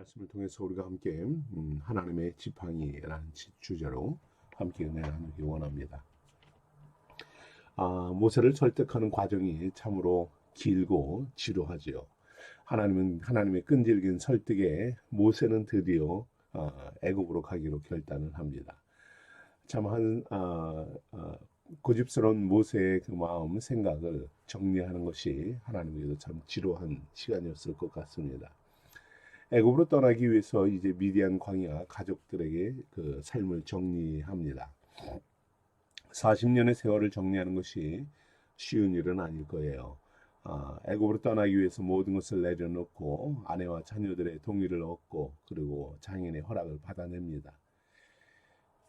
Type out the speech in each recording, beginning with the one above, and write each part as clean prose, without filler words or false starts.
말씀을 통해서 우리가 함께 하나님의 지팡이라는 주제로 함께 은혜 나누기 원합니다. 모세를 설득하는 과정이 참으로 길고 지루하지요. 하나님의 끈질긴 설득에 모세는 드디어 애굽으로 가기로 결단을 합니다. 고집스러운 모세의 그 마음, 생각을 정리하는 것이 하나님에게도 참 지루한 시간이었을 것 같습니다. 애굽으로 떠나기 위해서 이제 미디안 광야 가족들에게 그 삶을 정리합니다. 40년의 세월을 정리하는 것이 쉬운 일은 아닐 거예요. 애굽으로 떠나기 위해서 모든 것을 내려놓고 아내와 자녀들의 동의를 얻고 그리고 장인의 허락을 받아냅니다.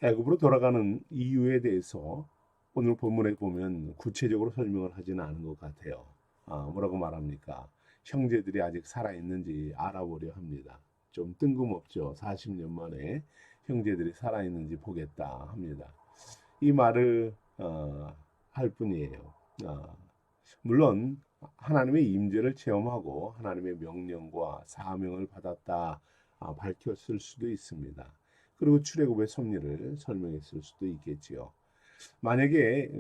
애굽으로 돌아가는 이유에 대해서 오늘 본문에 보면 구체적으로 설명을 하지는 않은 것 같아요. 뭐라고 말합니까? 형제들이 아직 살아있는지 알아보려 합니다. 좀 뜬금없죠. 40년 만에 형제들이 살아있는지 보겠다 합니다. 이 말을 할 뿐이에요. 물론 하나님의 임재를 체험하고 하나님의 명령과 사명을 받았다 밝혔을 수도 있습니다. 그리고 출애굽의 섭리를 설명했을 수도 있겠지요. 만약에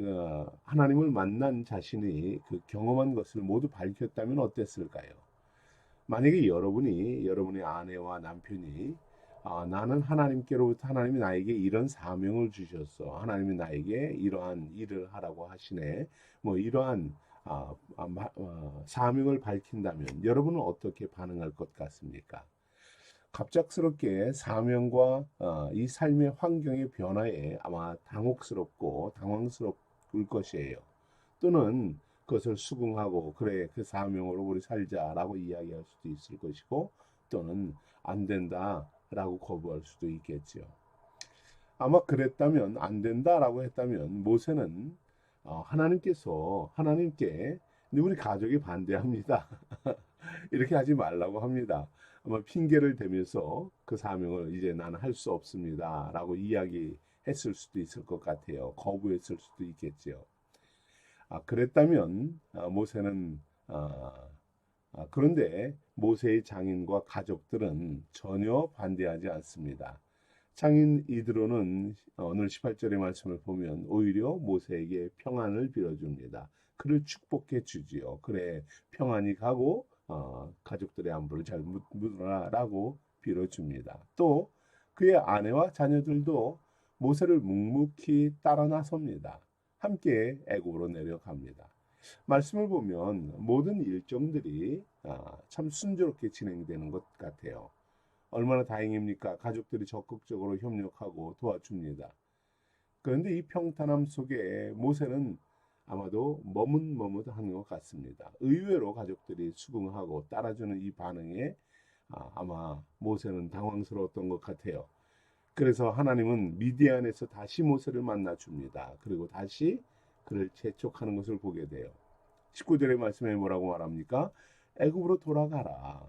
하나님을 만난 자신이 그 경험한 것을 모두 밝혔다면 어땠을까요? 만약에 여러분의 아내와 남편이 나는 하나님께로부터 하나님이 나에게 이런 사명을 주셨어. 하나님이 나에게 이러한 일을 하라고 하시네. 뭐 이러한 사명을 밝힌다면 여러분은 어떻게 반응할 것 같습니까? 갑작스럽게 사명과 이 삶의 환경의 변화에 아마 당혹스럽고 당황스러울 것이에요. 또는 그것을 수긍하고 그래 그 사명으로 우리 살자라고 이야기할 수도 있을 것이고 또는 안 된다라고 거부할 수도 있겠죠. 아마 그랬다면 안 된다라고 했다면 모세는 하나님께 우리 가족이 반대합니다. 이렇게 하지 말라고 합니다. 아마 핑계를 대면서 그 사명을 이제 나는 할 수 없습니다. 라고 이야기했을 수도 있을 것 같아요. 거부했을 수도 있겠죠. 그랬다면 모세는 그런데 모세의 장인과 가족들은 전혀 반대하지 않습니다. 장인 이드로는 오늘 18절의 말씀을 보면 오히려 모세에게 평안을 빌어줍니다. 그를 축복해 주지요. 그래 평안히 가고 가족들의 안부를 잘 묻으라라고 빌어줍니다. 또 그의 아내와 자녀들도 모세를 묵묵히 따라 나섭니다. 함께 애굽으로 내려갑니다. 말씀을 보면 모든 일정들이 참 순조롭게 진행되는 것 같아요. 얼마나 다행입니까? 가족들이 적극적으로 협력하고 도와줍니다. 그런데 이 평탄함 속에 모세는 아마도 머뭇머뭇한 것 같습니다. 의외로 가족들이 수긍하고 따라주는 이 반응에 아마 모세는 당황스러웠던 것 같아요. 그래서 하나님은 미디안에서 다시 모세를 만나 줍니다. 그리고 다시 그를 재촉하는 것을 보게 돼요. 19절의 말씀에 뭐라고 말합니까? 애굽으로 돌아가라.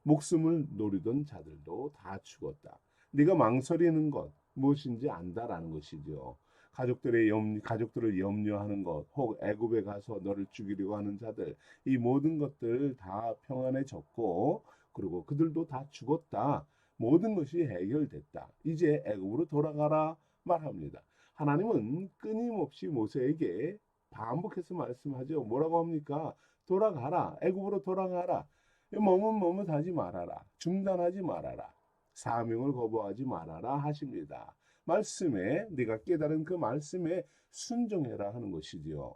목숨을 노리던 자들도 다 죽었다. 네가 망설이는 것 무엇인지 안다라는 것이죠. 가족들을 염려하는 것, 혹 애굽에 가서 너를 죽이려고 하는 자들, 이 모든 것들 다 평안해졌고, 그리고 그들도 다 죽었다. 모든 것이 해결됐다. 이제 애굽으로 돌아가라 말합니다. 하나님은 끊임없이 모세에게 반복해서 말씀하죠. 뭐라고 합니까? 돌아가라. 애굽으로 돌아가라. 머뭇머뭇하지 말아라. 중단하지 말아라. 사명을 거부하지 말아라 하십니다. 말씀에 네가 깨달은 그 말씀에 순종해라 하는 것이지요.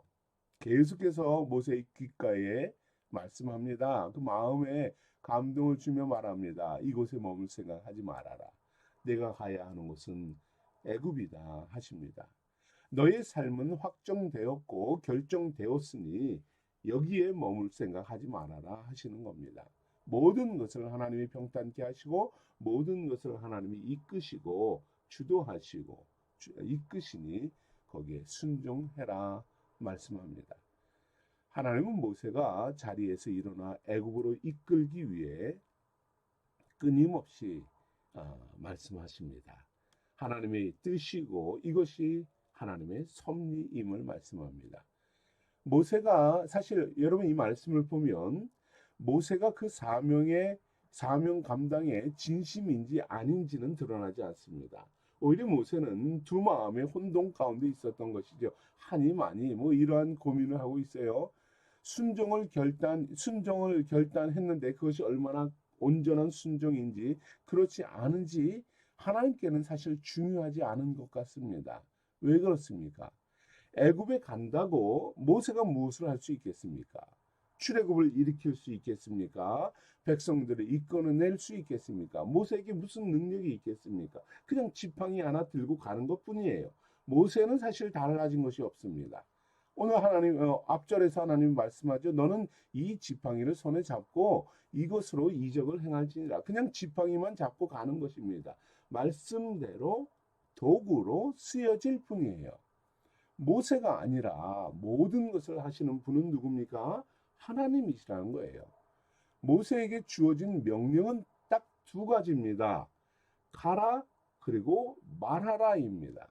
계속해서 모세의 귓가에 말씀합니다. 그 마음에 감동을 주며 말합니다. 이곳에 머물 생각하지 말아라. 내가 가야 하는 곳은 애굽이다 하십니다. 너의 삶은 확정되었고 결정되었으니 여기에 머물 생각하지 말아라 하시는 겁니다. 모든 것을 하나님이 평탄케 하시고 모든 것을 하나님이 이끄시고 주도하시고 이끄시니 거기에 순종해라 말씀합니다. 하나님은 모세가 자리에서 일어나 애굽으로 이끌기 위해 끊임없이 말씀하십니다. 하나님의 뜻이고 이것이 하나님의 섭리임을 말씀합니다. 모세가 사실 여러분 이 말씀을 보면 모세가 그 사명에 사명 감당에 진심인지 아닌지는 드러나지 않습니다. 오히려 모세는 두 마음의 혼동 가운데 있었던 것이죠. 하니 많이 뭐 이러한 고민을 하고 있어요. 순종을 결단했는데 그것이 얼마나 온전한 순종인지 그렇지 않은지 하나님께는 사실 중요하지 않은 것 같습니다. 왜 그렇습니까? 애굽에 간다고 모세가 무엇을 할 수 있겠습니까? 출애굽을 일으킬 수 있겠습니까? 백성들을 이끌어낼 수 있겠습니까? 모세에게 무슨 능력이 있겠습니까? 그냥 지팡이 하나 들고 가는 것뿐이에요. 모세는 사실 달라진 것이 없습니다. 오늘 하나님 앞절에서 하나님 말씀하죠. 너는 이 지팡이를 손에 잡고 이것으로 이적을 행할지니라. 그냥 지팡이만 잡고 가는 것입니다. 말씀대로 도구로 쓰여질 뿐이에요. 모세가 아니라 모든 것을 하시는 분은 누굽니까? 하나님이시라는 거예요. 모세에게 주어진 명령은 딱 두 가지입니다. 가라 그리고 말하라입니다.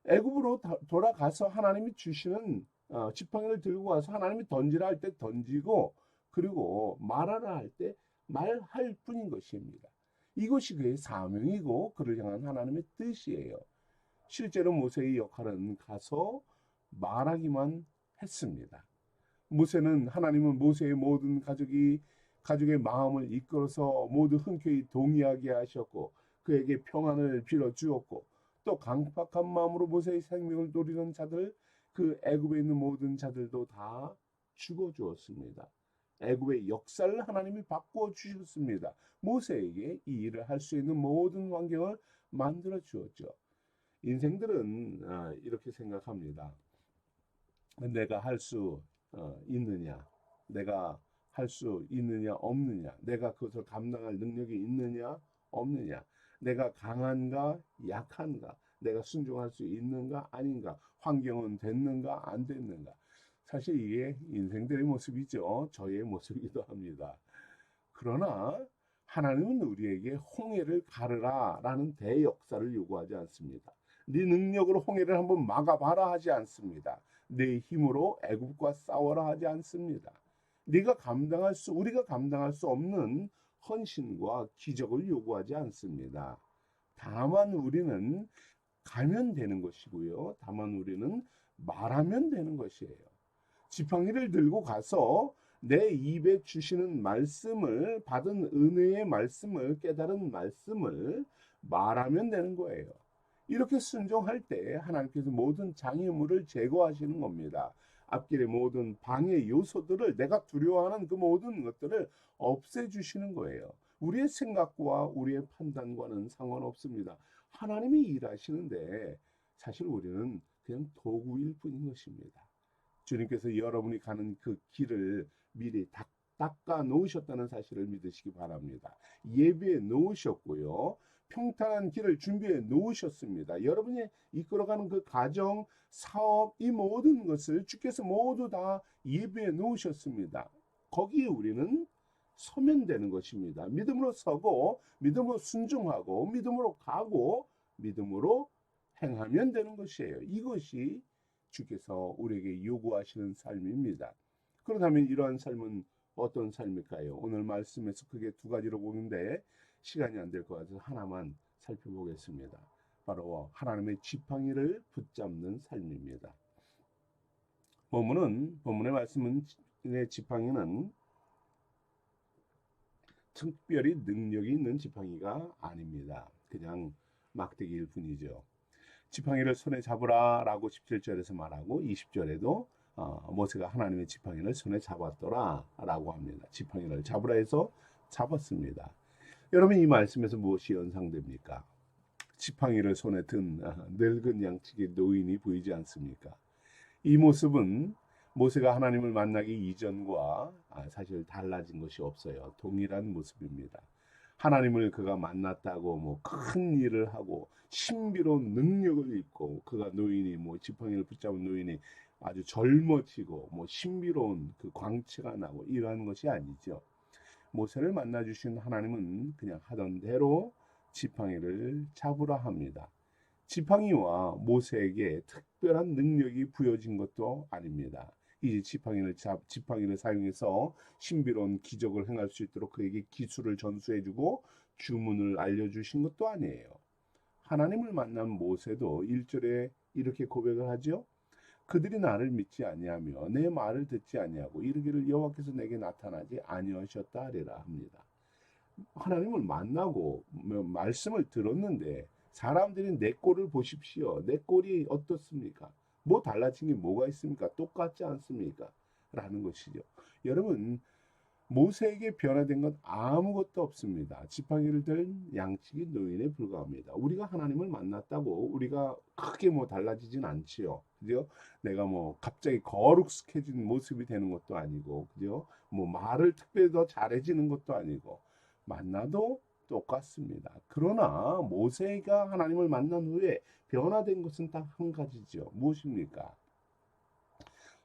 애굽으로 돌아가서 하나님이 주시는 지팡이를 들고 가서 하나님이 던지라 할 때 던지고 그리고 말하라 할 때 말할 뿐인 것입니다. 이것이 그의 사명이고 그를 향한 하나님의 뜻이에요. 실제로 모세의 역할은 가서 말하기만 했습니다. 하나님은 모세의 모든 가족의 마음을 이끌어서 모두 흔쾌히 동의하게 하셨고 그에게 평안을 빌어 주었고 또 강팍한 마음으로 모세의 생명을 노리는 자들 그 애굽에 있는 모든 자들도 다 죽어 주었습니다. 애굽의 역사를 하나님이 바꾸어 주셨습니다. 모세에게 이 일을 할 수 있는 모든 환경을 만들어 주었죠. 인생들은 이렇게 생각합니다. 내가 할 수 있느냐? 내가 할 수 있느냐 없느냐? 내가 그것을 감당할 능력이 있느냐 없느냐? 내가 강한가 약한가? 내가 순종할 수 있는가 아닌가? 환경은 됐는가 안 됐는가? 사실 이게 인생들의 모습이죠. 저의 모습이기도 합니다. 그러나 하나님은 우리에게 홍해를 가르라 라는 대역사를 요구하지 않습니다. 네 능력으로 홍해를 한번 막아봐라 하지 않습니다. 내 힘으로 애굽과 싸워라 하지 않습니다. 우리가 감당할 수 없는 헌신과 기적을 요구하지 않습니다. 다만 우리는 가면 되는 것이고요. 다만 우리는 말하면 되는 것이에요. 지팡이를 들고 가서 내 입에 주시는 말씀을 받은 은혜의 말씀을 깨달은 말씀을 말하면 되는 거예요. 이렇게 순종할 때 하나님께서 모든 장애물을 제거하시는 겁니다. 앞길의 모든 방해 요소들을 내가 두려워하는 그 모든 것들을 없애주시는 거예요. 우리의 생각과 우리의 판단과는 상관없습니다. 하나님이 일하시는데 사실 우리는 그냥 도구일 뿐인 것입니다. 주님께서 여러분이 가는 그 길을 미리 닦아 놓으셨다는 사실을 믿으시기 바랍니다. 예비해 놓으셨고요. 평탄한 길을 준비해 놓으셨습니다. 여러분이 이끌어가는 그 가정, 사업, 이 모든 것을 주께서 모두 다 예비해 놓으셨습니다. 거기에 우리는 서면 되는 것입니다. 믿음으로 서고, 믿음으로 순종하고, 믿음으로 가고, 믿음으로 행하면 되는 것이에요. 이것이 주께서 우리에게 요구하시는 삶입니다. 그렇다면 이러한 삶은 어떤 삶일까요? 오늘 말씀에서 크게 두 가지로 보는데 시간이 안 될 것 같아서 하나만 살펴보겠습니다. 바로 하나님의 지팡이를 붙잡는 삶입니다. 본문의 말씀은 지팡이는 특별히 능력이 있는 지팡이가 아닙니다. 그냥 막대기일 뿐이죠. 지팡이를 손에 잡으라 라고 17절에서 말하고 20절에도 모세가 하나님의 지팡이를 손에 잡았더라 라고 합니다. 지팡이를 잡으라 해서 잡았습니다. 여러분 이 말씀에서 무엇이 연상됩니까? 지팡이를 손에 든 늙은 양치기 노인이 보이지 않습니까? 이 모습은 모세가 하나님을 만나기 이전과 사실 달라진 것이 없어요. 동일한 모습입니다. 하나님을 그가 만났다고 큰 일을 하고 신비로운 능력을 입고 그가 노인이 지팡이를 붙잡은 노인이 아주 젊어지고 신비로운 그 광채가 나고 이러한 것이 아니죠. 모세를 만나 주신 하나님은 그냥 하던 대로 지팡이를 잡으라 합니다. 지팡이와 모세에게 특별한 능력이 부여진 것도 아닙니다. 이 지팡이를 사용해서 신비로운 기적을 행할 수 있도록 그에게 기술을 전수해주고 주문을 알려주신 것도 아니에요. 하나님을 만난 모세도 1절에 이렇게 고백을 하죠. 그들이 나를 믿지 아니하며 내 말을 듣지 아니하고 이르기를 여호와께서 내게 나타나지 아니하셨다 하리라 합니다. 하나님을 만나고 말씀을 들었는데 사람들이 내 꼴을 보십시오. 내 꼴이 어떻습니까? 뭐 달라진 게 뭐가 있습니까? 똑같지 않습니까? 라는 것이죠. 여러분, 모세에게 변화된 건 아무것도 없습니다. 지팡이를 든 양치기 노인에 불과합니다. 우리가 하나님을 만났다고 우리가 크게 뭐 달라지진 않지요. 그죠? 내가 뭐 갑자기 거룩해진 모습이 되는 것도 아니고, 그죠? 뭐 말을 특별히 더 잘해지는 것도 아니고, 만나도 똑같습니다. 그러나 모세가 하나님을 만난 후에 변화된 것은 딱 한 가지죠. 무엇입니까?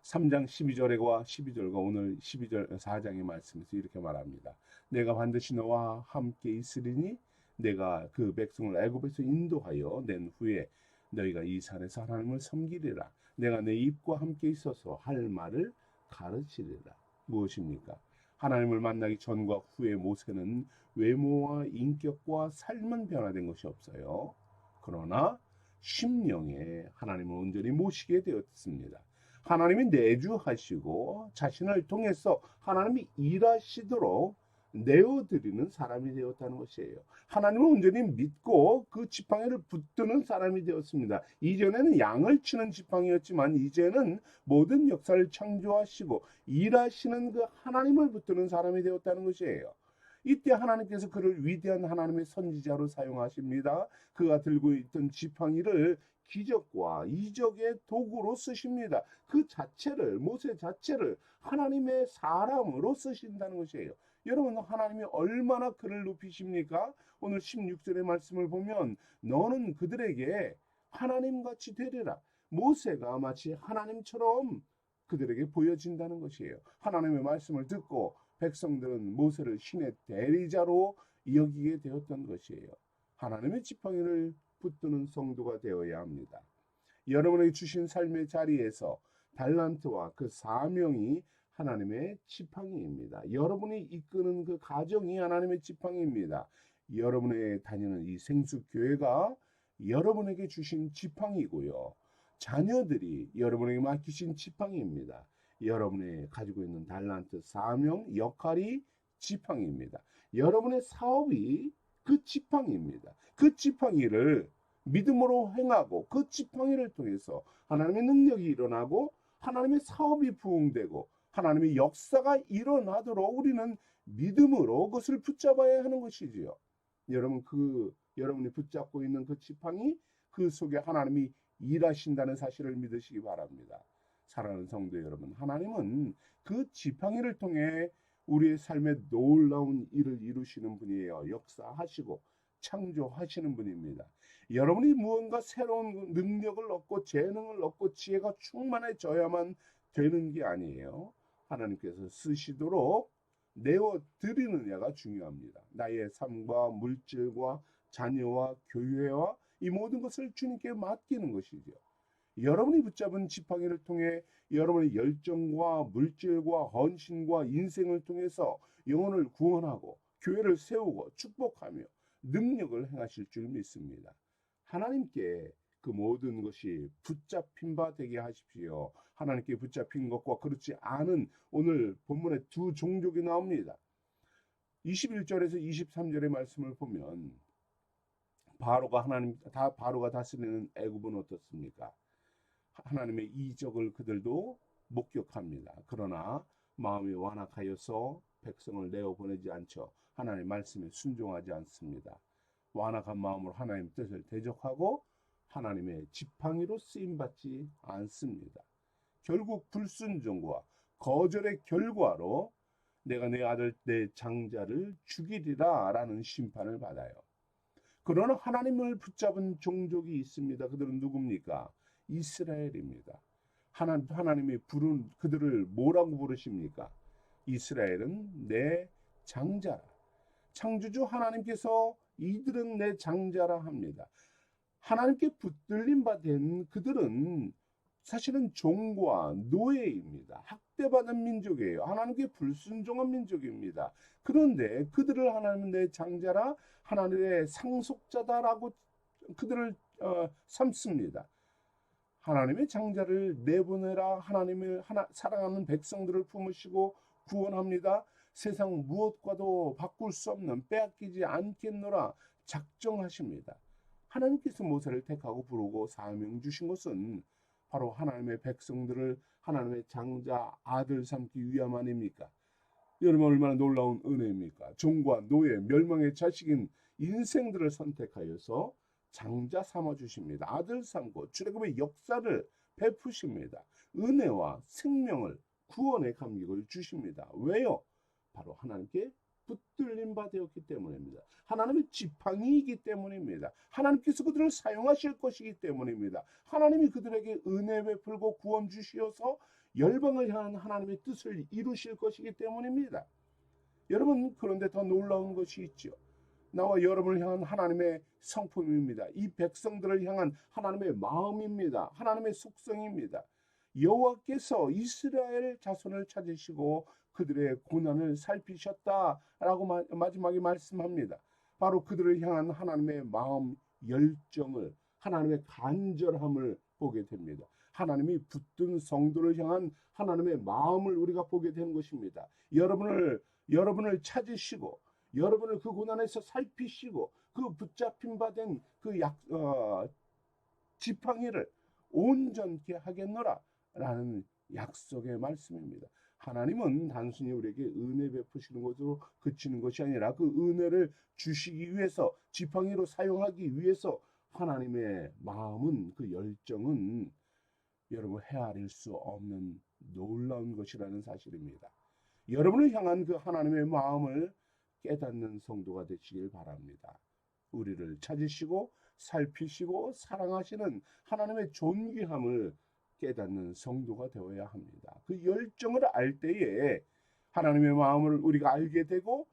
3장 12절과 12절과 오늘 12절 4장의 말씀에서 이렇게 말합니다. 내가 반드시 너와 함께 있으리니 내가 그 백성을 애굽에서 인도하여 낸 후에 너희가 이 산에서 하나님을 섬기리라. 내가 내 입과 함께 있어서 할 말을 가르치리라. 무엇입니까? 하나님을 만나기 전과 후에 모세는 외모와 인격과 삶은 변화된 것이 없어요. 그러나 심령에 하나님을 온전히 모시게 되었습니다. 하나님이 내주하시고 자신을 통해서 하나님이 일하시도록 내어드리는 사람이 되었다는 것이에요. 하나님을 온전히 믿고 그 지팡이를 붙드는 사람이 되었습니다. 이전에는 양을 치는 지팡이였지만 이제는 모든 역사를 창조하시고 일하시는 그 하나님을 붙드는 사람이 되었다는 것이에요. 이때 하나님께서 그를 위대한 하나님의 선지자로 사용하십니다. 그가 들고 있던 지팡이를 기적과 이적의 도구로 쓰십니다. 그 자체를, 모세 자체를 하나님의 사람으로 쓰신다는 것이에요. 여러분, 하나님이 얼마나 그를 높이십니까? 오늘 16절의 말씀을 보면 너는 그들에게 하나님같이 되리라. 모세가 마치 하나님처럼 그들에게 보여진다는 것이에요. 하나님의 말씀을 듣고 백성들은 모세를 신의 대리자로 여기게 되었던 것이에요. 하나님의 지팡이를 붙드는 성도가 되어야 합니다. 여러분에게 주신 삶의 자리에서 달란트와 그 사명이 하나님의 지팡이입니다. 여러분이 이끄는 그 가정이 하나님의 지팡이입니다. 여러분의 다니는 이 생수교회가 여러분에게 주신 지팡이고요. 자녀들이 여러분에게 맡기신 지팡이입니다. 여러분이 가지고 있는 달란트, 사명, 역할이 지팡이입니다. 여러분의 사업이 그 지팡이입니다. 그 지팡이를 믿음으로 행하고 그 지팡이를 통해서 하나님의 능력이 일어나고 하나님의 사업이 부흥되고 하나님의 역사가 일어나도록 우리는 믿음으로 그것을 붙잡아야 하는 것이지요. 여러분, 여러분이 붙잡고 있는 그 지팡이, 그 속에 하나님이 일하신다는 사실을 믿으시기 바랍니다. 사랑하는 성도 여러분, 하나님은 그 지팡이를 통해 우리의 삶에 놀라운 일을 이루시는 분이에요. 역사하시고 창조하시는 분입니다. 여러분이 무언가 새로운 능력을 얻고 재능을 얻고 지혜가 충만해져야만 되는 게 아니에요. 하나님께서 쓰시도록 내어드리느냐가 중요합니다. 나의 삶과 물질과 자녀와 교회와 이 모든 것을 주님께 맡기는 것이죠. 여러분이 붙잡은 지팡이를 통해 여러분의 열정과 물질과 헌신과 인생을 통해서 영혼을 구원하고 교회를 세우고 축복하며 능력을 행하실 줄 믿습니다. 하나님께 그 모든 것이 붙잡힌 바 되게 하십시오. 하나님께 붙잡힌 것과 그렇지 않은 오늘 본문에 두 종족이 나옵니다. 21절에서 23절의 말씀을 보면 바로가 다스리는 애굽은 어떻습니까? 하나님의 이적을 그들도 목격합니다. 그러나 마음이 완악하여서 백성을 내어보내지 않죠. 하나님의 말씀에 순종하지 않습니다. 완악한 마음으로 하나님의 뜻을 대적하고 하나님의 지팡이로 쓰임받지 않습니다. 결국 불순종과 거절의 결과로 내가 내 아들 내 장자를 죽이리라 라는 심판을 받아요. 그러나 하나님을 붙잡은 종족이 있습니다. 그들은 누굽니까? 이스라엘입니다. 하나님이 부른 그들을 뭐라고 부르십니까? 이스라엘은 내 장자라. 창조주 하나님께서 이들은 내 장자라 합니다. 하나님께 붙들림 받은 그들은 사실은 종과 노예입니다. 학대받은 민족이에요. 하나님께 불순종한 민족입니다. 그런데 그들을 하나님의 장자라 하나님의 상속자다라고 그들을 삼습니다. 하나님의 장자를 내보내라. 하나님을 사랑하는 백성들을 품으시고 구원합니다. 세상 무엇과도 바꿀 수 없는 빼앗기지 않겠노라 작정하십니다. 하나님께서 모세를 택하고 부르고 사명 주신 것은 바로 하나님의 백성들을 하나님의 장자 아들 삼기 위함 아닙니까? 여러분 얼마나 놀라운 은혜입니까? 종과 노예, 멸망의 자식인 인생들을 선택하여서 장자 삼아 주십니다. 아들 삼고 출애굽의 역사를 베푸십니다. 은혜와 생명을 구원의 감격을 주십니다. 왜요? 바로 하나님께 붙들림 바 되었기 때문입니다. 하나님의 지팡이이기 때문입니다. 하나님께서 그들을 사용하실 것이기 때문입니다. 하나님이 그들에게 은혜 베풀고 구원 주시어서 열방을 향한 하나님의 뜻을 이루실 것이기 때문입니다. 여러분, 그런데 더 놀라운 것이 있죠. 나와 여러분을 향한 하나님의 성품입니다. 이 백성들을 향한 하나님의 마음입니다. 하나님의 속성입니다. 여호와께서 이스라엘 자손을 찾으시고 그들의 고난을 살피셨다라고 마지막에 말씀합니다. 바로 그들을 향한 하나님의 마음 열정을, 하나님의 간절함을 보게 됩니다. 하나님이 붙든 성도를 향한 하나님의 마음을 우리가 보게 되는 것입니다. 여러분을 찾으시고 여러분을 그 고난에서 살피시고 그 붙잡힌 바 된 그 지팡이를 온전케 하겠노라 라는 약속의 말씀입니다. 하나님은 단순히 우리에게 은혜 베푸시는 것으로 그치는 것이 아니라 그 은혜를 주시기 위해서 지팡이로 사용하기 위해서 하나님의 마음은 그 열정은 여러분 헤아릴 수 없는 놀라운 것이라는 사실입니다. 여러분을 향한 그 하나님의 마음을 깨닫는 성도가 되시길 바랍니다. 우리를 찾으시고 살피시고 사랑하시는 하나님의 존귀함을 깨닫는 성도가 되어야 합니다. 그 열정을 알 때에 하나님의 마음을 우리가 알게 되고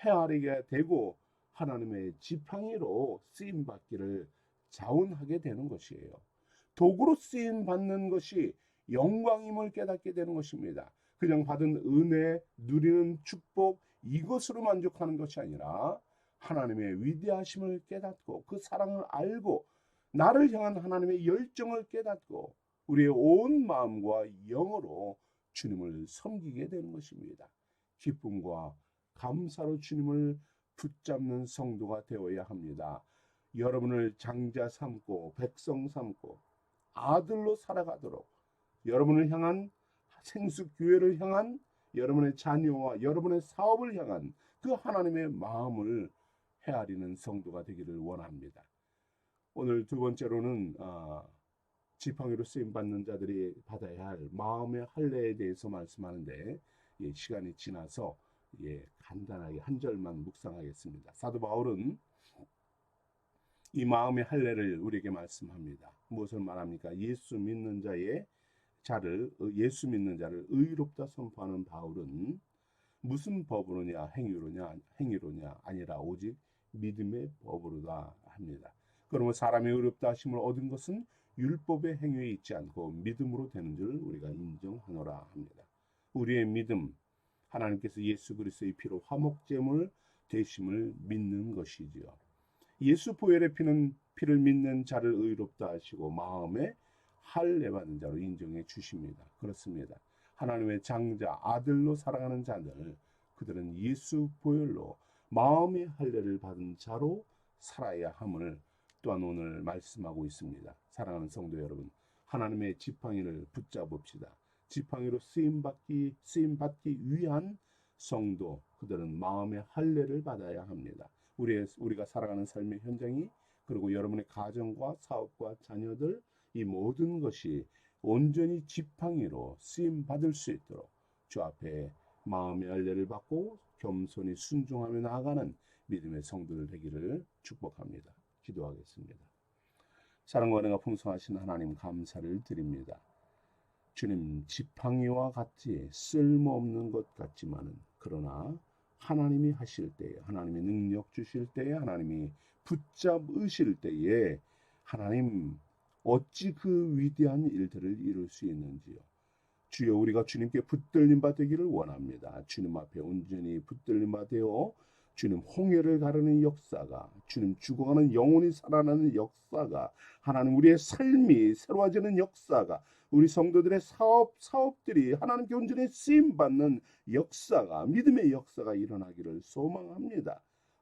헤아리게 되고 하나님의 지팡이로 쓰임 받기를 자원하게 되는 것이에요. 도구로 쓰임 받는 것이 영광임을 깨닫게 되는 것입니다. 그냥 받은 은혜, 누리는 축복 이것으로 만족하는 것이 아니라 하나님의 위대하심을 깨닫고 그 사랑을 알고 나를 향한 하나님의 열정을 깨닫고 우리의 온 마음과 영으로 주님을 섬기게 되는 것입니다. 기쁨과 감사로 주님을 붙잡는 성도가 되어야 합니다. 여러분을 장자 삼고 백성 삼고 아들로 살아가도록 여러분을 향한 생수교회를 향한 여러분의 자녀와 여러분의 사업을 향한 그 하나님의 마음을 헤아리는 성도가 되기를 원합니다. 오늘 두 번째로는 지팡이로 쓰임받는 자들이 받아야 할 마음의 할례에 대해서 말씀하는데 시간이 지나서 간단하게 한 절만 묵상하겠습니다. 사도 바울은 이 마음의 할례를 우리에게 말씀합니다. 무엇을 말합니까? 예수 믿는 자를 의롭다 선포하는 바울은 무슨 법으로냐 행위로냐 아니라 오직 믿음의 법으로다 합니다. 그러면 사람의 의롭다 하심을 얻은 것은 율법의 행위에 있지 않고 믿음으로 되는 줄 우리가 인정하노라 합니다. 우리의 믿음, 하나님께서 예수 그리스도의 피로 화목제물 되심을 믿는 것이지요. 예수 보혈의 피를 믿는 자를 의롭다 하시고 마음에 할례 받는 자로 인정해 주십니다. 그렇습니다. 하나님의 장자 아들로 살아가는 자들 그들은 예수 보혈로 마음의 할례를 받은 자로 살아야 함을 또한 오늘 말씀하고 있습니다. 사랑하는 성도 여러분, 하나님의 지팡이를 붙잡읍시다. 지팡이로 쓰임받기 위한 성도 그들은 마음의 할례를 받아야 합니다. 우리가 살아가는 삶의 현장이 그리고 여러분의 가정과 사업과 자녀들 이 모든 것이 온전히 지팡이로 쓰임 받을 수 있도록 주 앞에 마음의 할례를 받고 겸손히 순종하며 나아가는 믿음의 성도들 되기를 축복합니다. 기도하겠습니다. 사랑과 은혜가 풍성하신 하나님 감사를 드립니다. 주님 지팡이와 같이 쓸모없는 것 같지만은 그러나 하나님이 하실 때에 하나님이 능력 주실 때에 하나님이 붙잡으실 때에 하나님 어찌 그 위대한 일들을 이룰 수 있는지요. 주여, 우리가 주님께 붙들림 바 되기를 원합니다. 주님 앞에 온전히 붙들림 바 되어 주님 홍해를 가르는 역사가, 주님 죽어가는 영혼이 살아나는 역사가, 하나님 우리의 삶이 새로워지는 역사가, 우리 성도들의 사업들이 하나님께 온전히 쓰임받는 역사가, 믿음의 역사가 일어나기를 소망합니다.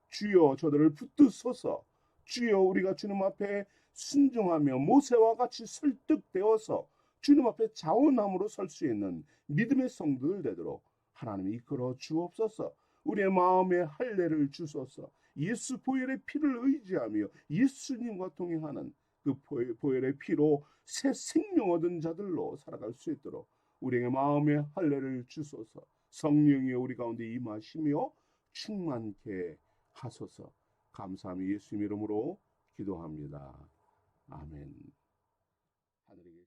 주여, 저들을 붙드소서. 주여, 우리가 주님 앞에 순종하며 모세와 같이 설득되어서 주님 앞에 자원함으로 설 수 있는 믿음의 성도들 되도록 하나님이 이끌어 주옵소서. 우리의 마음에 할례를 주소서. 예수 보혈의 피를 의지하며 예수님과 동행하는 그 보혈의 피로 새 생명 얻은 자들로 살아갈 수 있도록 우리의 마음에 할례를 주소서. 성령이 우리 가운데 임하시며 충만케 하소서. 감사하며 예수님 이름으로 기도합니다. 아멘. 하늘에